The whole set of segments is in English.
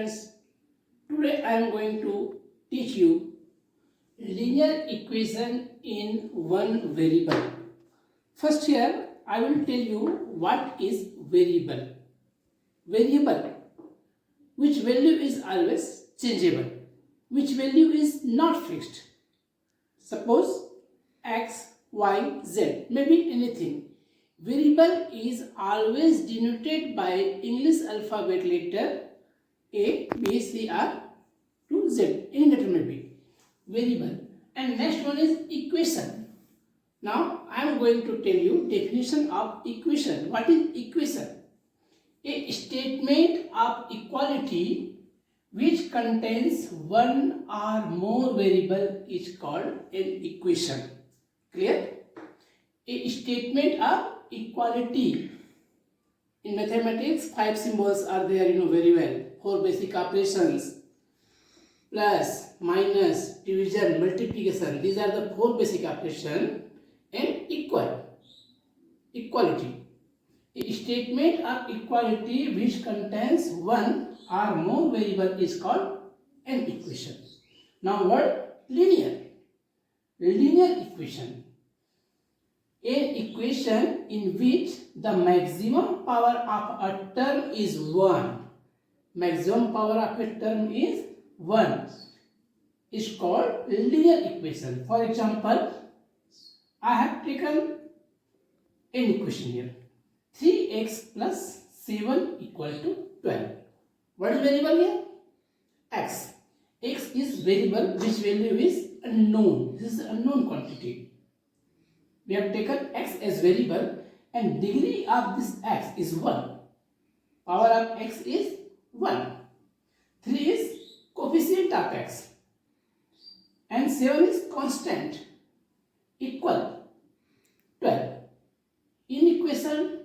students, today I am going to teach you linear equation in one variable. First here I will tell you what is variable. Variable, which value is always changeable, which value is not fixed. Suppose x, y, z, maybe anything. Variable is always denoted by English alphabet letter A, B, C, R to Z. Any letter may be. Variable. And next one is equation. Now I am going to tell you definition of equation. What is equation? A statement of equality which contains one or more variable is called an equation. Clear? A statement of equality. In mathematics, 5 symbols are there, you know very well. 4 basic operations: plus, minus, division, multiplication. These are the 4 basic operations. And equality. A statement of equality which contains one or more variable is called an equation. Now word linear. Linear equation. An equation in which the maximum power of a term is 1. Maximum power of a term is 1. Is called linear equation. For example, I have taken an equation here. 3x plus 7 equal to 12. What is variable here? X. X is variable which value is unknown. This is unknown quantity. We have taken x as variable and degree of this x is 1. Power of x is 1. 3 is coefficient of x. And 7 is constant. Equal 12. In equation,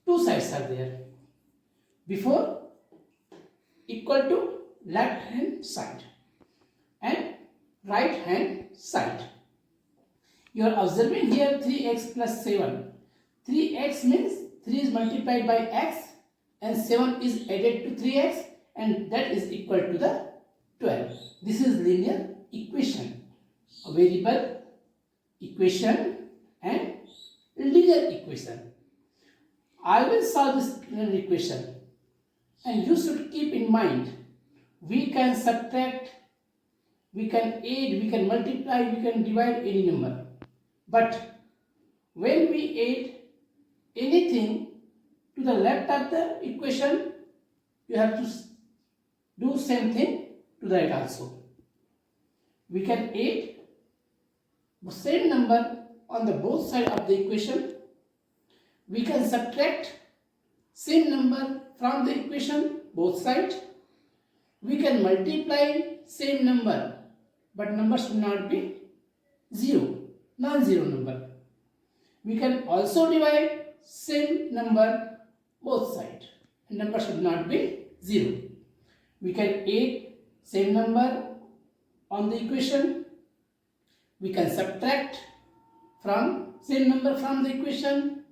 2 sides are there. Before, equal to left hand side and right hand side. You are observing here 3x plus 7. 3x means 3 is multiplied by x and 7 is added to 3x and that is equal to the 12. This is linear equation. A variable equation and linear equation. I will solve this linear equation and you should keep in mind we can subtract, we can add, we can multiply, we can divide any number. But when we add anything to the left of the equation, you have to do same thing to the right also. We can add the same number on the both sides of the equation. We can subtract same number from the equation both sides. We can multiply same number, but number should not be 0. Non-zero number. We can also divide same number both sides and number should not be 0. We can add same number on the equation. We can subtract from same number from the equation.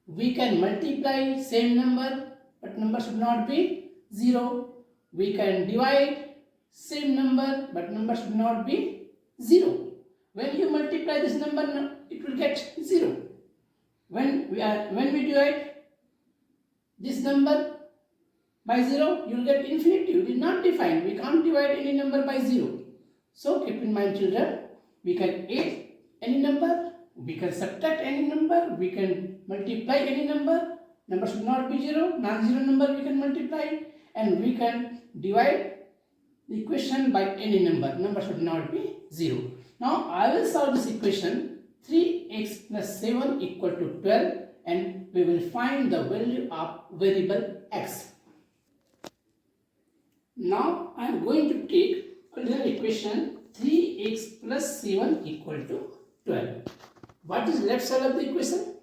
We can multiply same number but number should not be 0. We can divide same number but number should not be 0. When you multiply this number, it will get 0. When we divide this number by 0, you will get infinity. It is not defined. We can't divide any number by 0. So keep in mind, children, we can add any number, we can subtract any number, we can multiply any number. Number should not be 0. Non-zero number we can multiply, and we can divide the equation by any number. Number should not be 0. Now I will solve this equation 3x plus 7 equal to 12 and we will find the value of variable x. Now I am going to take another equation 3x plus 7 equal to 12. What is left side of the equation?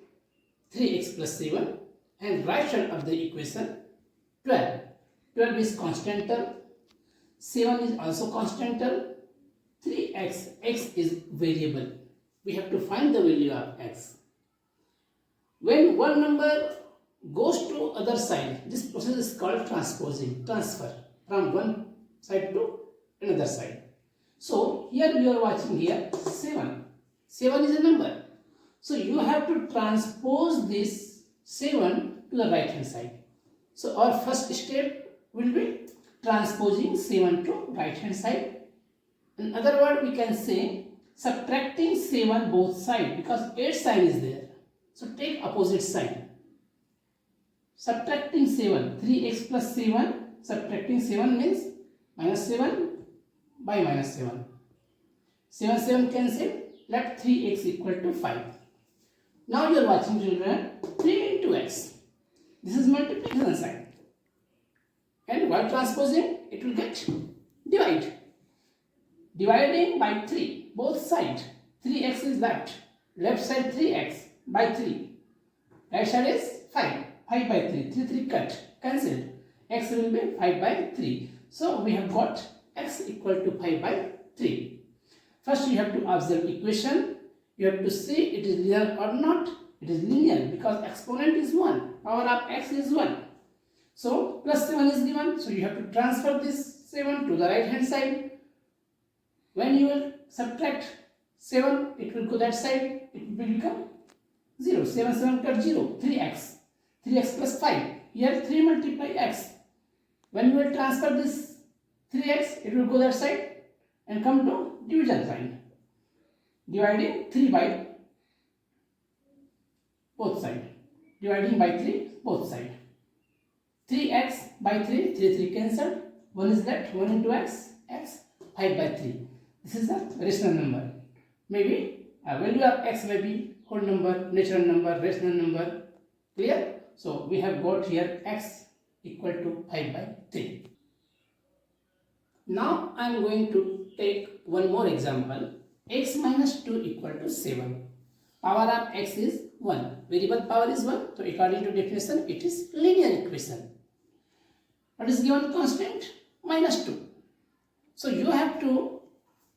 3x plus 7 and right side of the equation 12. 12 is constant term. 7 is also constant term. 3x, x is variable. We have to find the value of x. When one number goes to other side, this process is called transposing, transfer. from one side to another side. So here you are watching here 7. 7 is a number. So you have to transpose this 7 to the right hand side. So our first step will be transposing 7 to right hand side. In other words, we can say subtracting 7 both sides, because 8 sign is there. So take opposite sign. Subtracting 7, 3x plus 7, subtracting 7 means minus 7 by minus 7. 7, 7 cancel, left 3x equal to 5. Now you are watching, children, 3 into x. This is multiplication sign. And while transposing, it will get divide. Dividing by 3, both sides. 3x is left. Left side 3x by 3. Right side is 5. 5 by 3. 3, 3 cut. Cancelled. X will be 5 by 3. So we have got x equal to 5 by 3. First you have to observe equation. You have to see it is linear or not. It is linear because exponent is 1. Power of x is 1. So plus 7 is given. So you have to transfer this 7 to the right hand side. When you will subtract 7, it will go that side. It will become 0. 7, 7 cut 0. 3x. 3x plus 5. Here 3 multiply x. When you will transfer this 3x, it will go that side and come to division sign. Dividing 3 by both sides. Dividing by 3 both sides. 3x by 3, 3, 3 cancelled. 1 is left, 1 into x, x, 5 by 3. This is the rational number. Maybe a value of x may be whole number, natural number, rational number. Clear? So we have got here x equal to 5 by 3. Now I am going to take one more example. X minus 2 equal to 7. Power of x is 1. Variable power is 1. So according to definition, it is linear equation. What is given constant? Minus 2. So you have to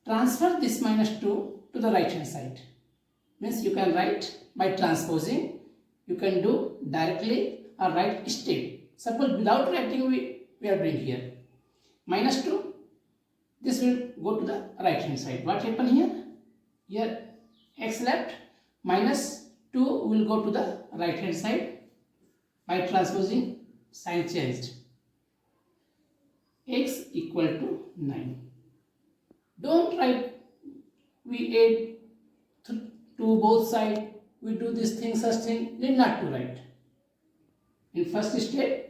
transfer this minus 2 to the right hand side. Means you can write by transposing. You can do directly or write step. Suppose without writing we are doing here. Minus 2. This will go to the right hand side. What happened here? Here x left. Minus 2 will go to the right hand side. By transposing, sign changed. X equal to 9. Don't write we add to both sides. We do this thing, such thing. Need not to write. In first step,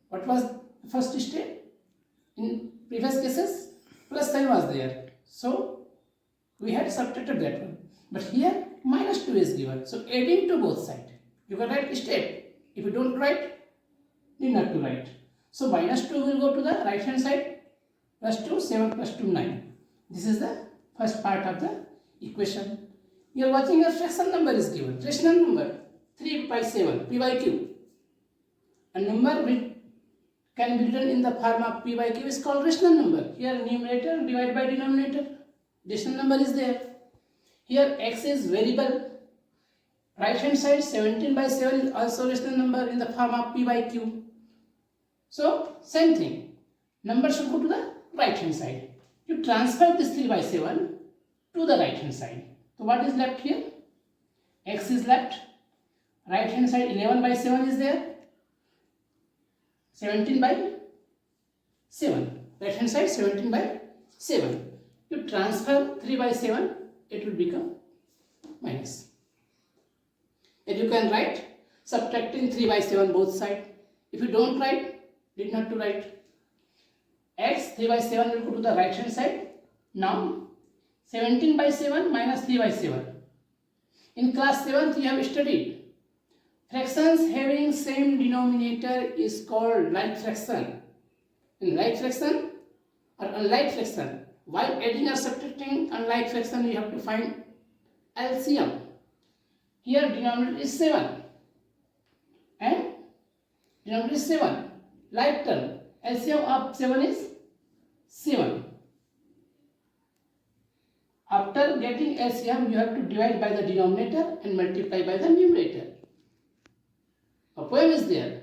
what was the first step? In previous cases, plus sign was there. So we had subtracted that one. But here minus 2 is given. So adding to both sides. You can write step. If you don't write, need not to write. So minus 2 will go to the right hand side. Plus 2, 7 plus 2, 9. This is the first part of the equation. You are watching a fraction number is given. Rational number 3 by 7, p by q. A number which can be written in the form of p by q is called rational number. Here numerator divided by denominator. Rational number is there. Here x is variable. Right hand side 17 by 7 is also rational number in the form of p by q. So same thing. Number should go to the right hand side. You transfer this 3 by 7 to the right hand side. So what is left here? X is left. Right hand side 11 by 7 is there. 17 by 7. Right hand side 17 by 7. You transfer 3 by 7, it will become minus. And you can write subtracting 3 by 7 both sides. If you don't write, need not to write. X 3 by 7 will go to the right hand side. Now 17 by 7 minus 3 by 7. In class 7th you have studied. Fractions having same denominator is called like fraction. In like fraction or unlike fraction, while adding or subtracting unlike fraction, you have to find LCM. Here denominator is 7 and denominator is 7. Like term, LCM of 7 is 7. After getting LCM, you have to divide by the denominator and multiply by the numerator. A poem is there.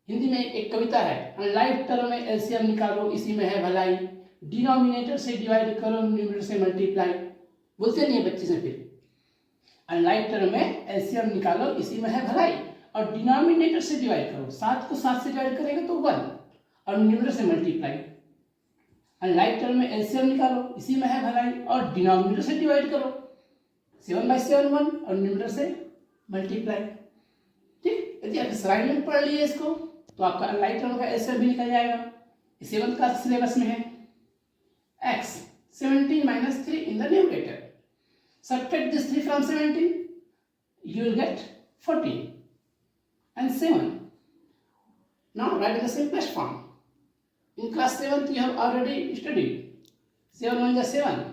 Hindi में एक कविता है, unlike term में LCM निकालो इसी में है भलाई, denominator से डिवाइड करो न्यूमरेटर से मल्टीप्लाई। बोलते नहीं है बच्चे से फिर, अनलाइक टर्म में एलसीएम निकालो इसी में है भलाई और डिनोमिनेटर से डिवाइड करो, 7 को 7 से डिवाइड करेंगे तो 1 और न्यूमरेटर से मल्टीप्लाई। अनलाइक टर्म में एलसीएम निकालो इसी में है भलाई और डिनोमिनेटर से डिवाइड करो, 7/7 1 और न्यूमरेटर से मल्टीप्लाई। ठीक, यदि आप असाइनमेंट पढ़ लिए इसको तो आपका अनलाइक टर्म का एलसीएम भी निकल जाएगा। 7th क्लास सिलेबस में है। x 17 minus 3 in the numerator, subtract this 3 from 17, you will get 14 and 7. Now write in the simplest form. In class 7th you have already studied 7 1 is 7,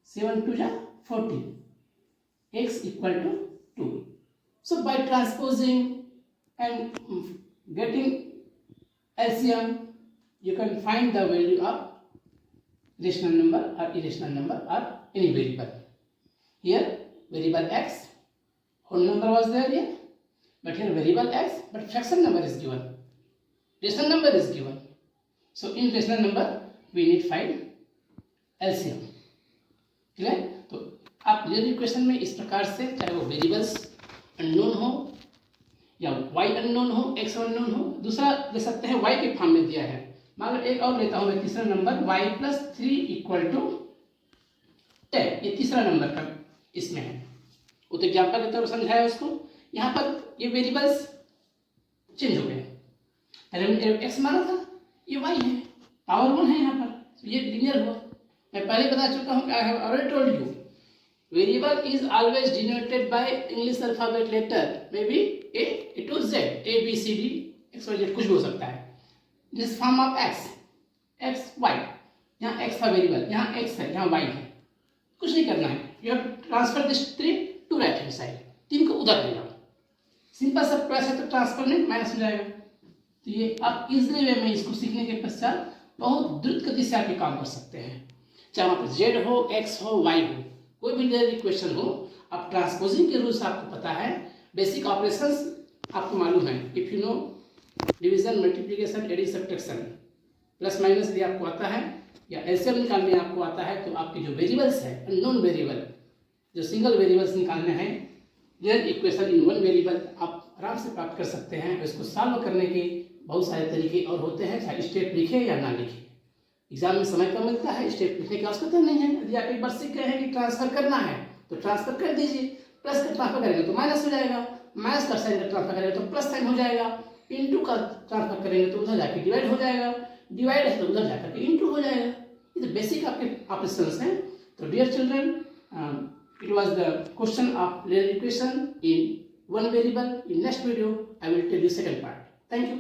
7 2 is 14, x equal to 2. So by transposing and getting LCM you can find the value of rational number or irrational number or any variable. Here variable x, whole number was there here, but here variable x, but fraction number is given, rational number is given. So in rational number we need find LCM. Clear? तो आप real equation में इस प्रकार से, चाहे वो variables unknown हो या y अननोन हो, x अननोन हो, दूसरा ले सकते हैं y के फॉर्म में दिया है। मान लो एक और लेता हूं मैं, तीसरा नंबर y + 3 = 10, ये तीसरा नंबर का इसमें है। वो तो एग्जाम्पल के तौर पर समझाया उसको। यहाँ पर ये वेरिएबल्स चेंज हो गए, पहले मैंने x माना था, ये y है, पावर 1 है यहाँ पर, तो ये लीनियर हुआ। मैं पहले बता चुका हूँ, I have already told you, variable is always denoted by English alphabet letter, may be A to Z, A B C D X Y Z कुछ भी हो सकता है। This form of x y, यहाँ x था variable, यहाँ x है, यहाँ y है, कुछ नहीं करना है। You have transfer this 3 to right hand side, 3 को उधर ले जाओ, सिंपल सा प्लस है तो ट्रांसफर नहीं माइनस हो जाएगा। तो ये आप इजली वे में इसको सीखने के पश्चात बहुत द्रुत गति से आप ये काम कर सकते हैं। चाहे वहाँ पर z हो, x हो, y हो, कोई भी लिनियर इक्वेशन हो, आप ट्रांसपोजिंग के रूल्स आपको पता है, बेसिक ऑपरेशंस आपको मालूम है। If you know division, multiplication, addition, subtraction, plus minus भी आपको आता है, या एलसीएम निकालने आपको आता है, तो आपके जो वेरिएबल्स है, अननोन वेरिएबल, जो सिंगल वेरिएबल्स निकालने हैं, linear equation in one variable आप आराम से प्राप्त कर सकते हैं। इसको सॉल्व करने के बहुत सारे तरीके और होते हैं, चाहे स्टेप लिखे या ना लिखे। एग्जाम में समय कम मिलता है, स्टेप लिखने की आवश्यकता नहीं है। यदि आप एक बार सीख गए हैं कि ट्रांसफर करना है तो ट्रांसफर कर दीजिए, प्लस का ट्रांसफर करेंगे तो माइनस हो जाएगा, माइनस का साइन का ट्रांसफर करेंगे तो प्लस साइन हो जाएगा, इनटू का ट्रांसफर करेंगे तो उधर जाके डिवाइड हो जाएगा, डिवाइड है तो उधर जाकर के इनटू हो जाएगा। ये तो बेसिक आपके ऑपरेशंस हैं। तो dear children, it was the question of linear equation in one variable. In next video I will tell you second part. Thank you.